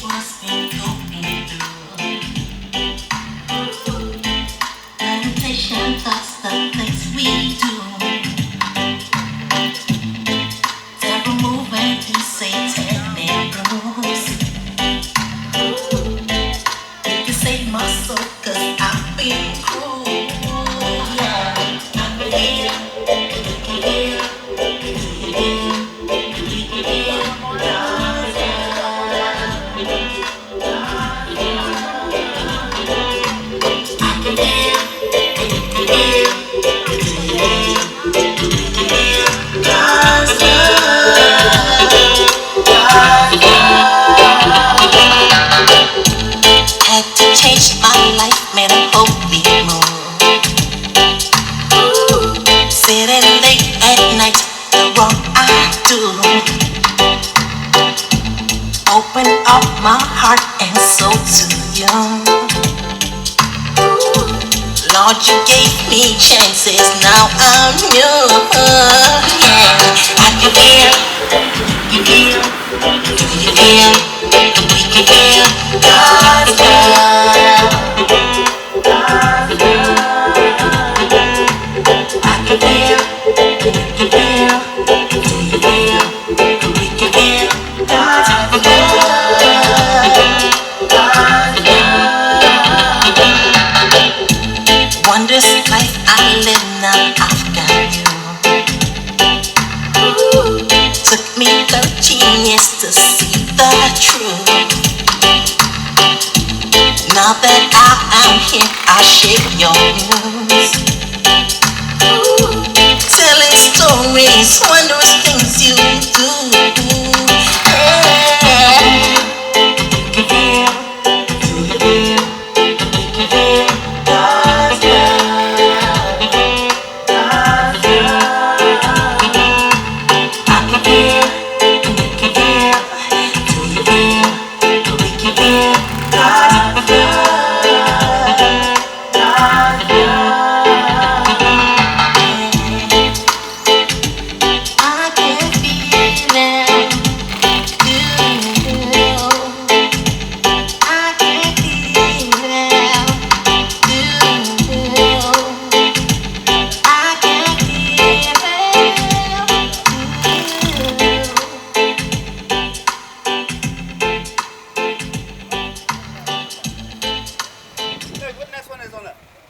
What's been going through? Meditation thoughts, the things we do. Devil moving through satanic rules. You can save my soul, cause I've been cruel. Yeah, I can hear, you can hear, you can hear, I can hear, God's had to change my life, made a holy move. Sitting late at night, the wrong I do. Open up my heart and soul to you. Lord, you gave me chances, now I'm yours. Yeah, I can hear, you hear, do you hear? We can hear God's love. I can hear, you can hear, do you hear? We can hear God's love. Wondrous life I live now, I've got you. Took me 13 years to see the truth. Now that I am here, I'll share your news. Telling stories, wondrous things you do.